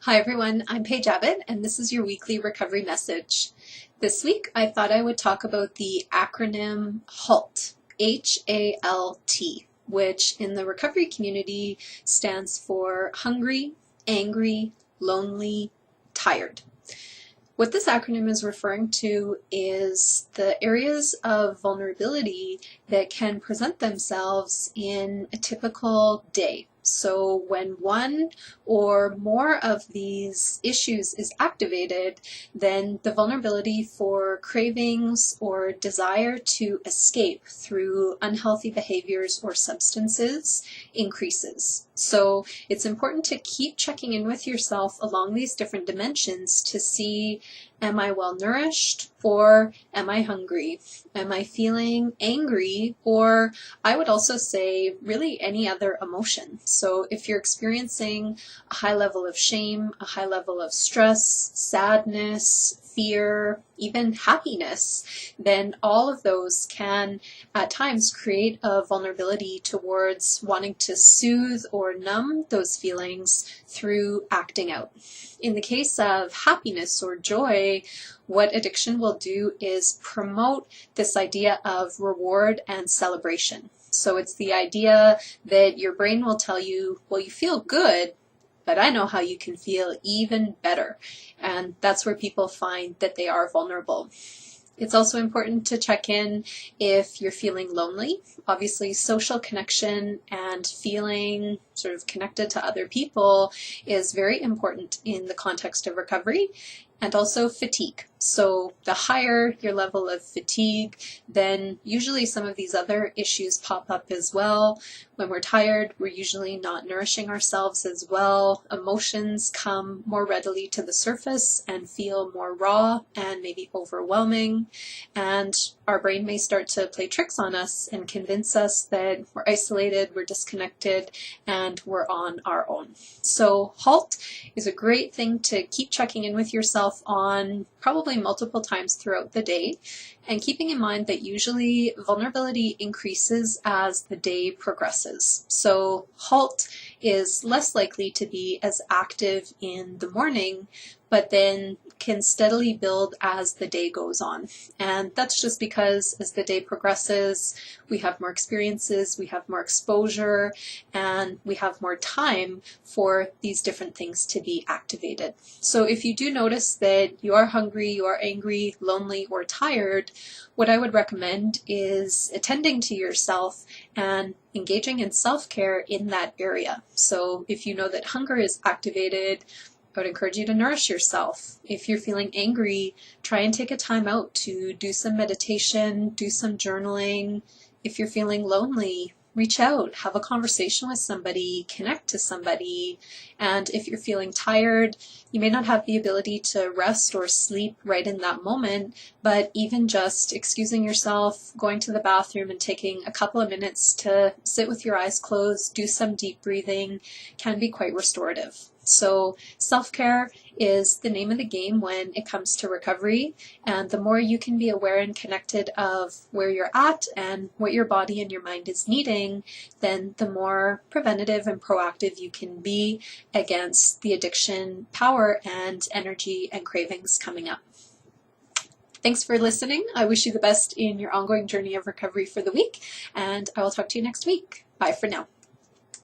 Hi everyone, I'm Paige Abbott and this is your weekly recovery message. This week I thought I would talk about the acronym HALT, H-A-L-T, which in the recovery community stands for hungry, angry, lonely, tired. What this acronym is referring to is the areas of vulnerability that can present themselves in a typical day. So when one or more of these issues is activated, then the vulnerability for cravings or desire to escape through unhealthy behaviors or substances increases. So it's important to keep checking in with yourself along these different dimensions to see, am I well nourished or am I hungry? Am I feeling angry? Or I would also say really any other emotion. So if you're experiencing a high level of shame, a high level of stress, sadness, fear, even happiness, then all of those can at times create a vulnerability towards wanting to soothe or numb those feelings through acting out. In the case of happiness or joy, what addiction will do is promote this idea of reward and celebration. So it's the idea that your brain will tell you, well, you feel good, but I know how you can feel even better. And that's where people find that they are vulnerable. It's also important to check in if you're feeling lonely. Obviously, social connection and feeling sort of connected to other people is very important in the context of recovery. And also fatigue. So the higher your level of fatigue, then usually some of these other issues pop up as well. When we're tired, we're usually not nourishing ourselves as well. Emotions come more readily to the surface and feel more raw and maybe overwhelming. And our brain may start to play tricks on us and convince us that we're isolated, we're disconnected, and we're on our own. So HALT is a great thing to keep checking in with yourself on probably multiple times throughout the day, and keeping in mind that usually vulnerability increases as the day progresses. So HALT is less likely to be as active in the morning, but then can steadily build as the day goes on. And that's just because as the day progresses, we have more experiences, we have more exposure, and we have more time for these different things to be activated. So if you do notice that you are hungry, you are angry, lonely, or tired, what I would recommend is attending to yourself and engaging in self-care in that area. So if you know that hunger is activated, I would encourage you to nourish yourself. If you're feeling angry, try and take a time out to do some meditation, do some journaling. If you're feeling lonely, reach out, have a conversation with somebody, connect to somebody. And if you're feeling tired, you may not have the ability to rest or sleep right in that moment, but even just excusing yourself, going to the bathroom and taking a couple of minutes to sit with your eyes closed, do some deep breathing can be quite restorative. So self-care is the name of the game when it comes to recovery, and the more you can be aware and connected of where you're at and what your body and your mind is needing, then the more preventative and proactive you can be against the addiction power and energy and cravings coming up. Thanks for listening. I wish you the best in your ongoing journey of recovery for the week, and I will talk to you next week. Bye for now.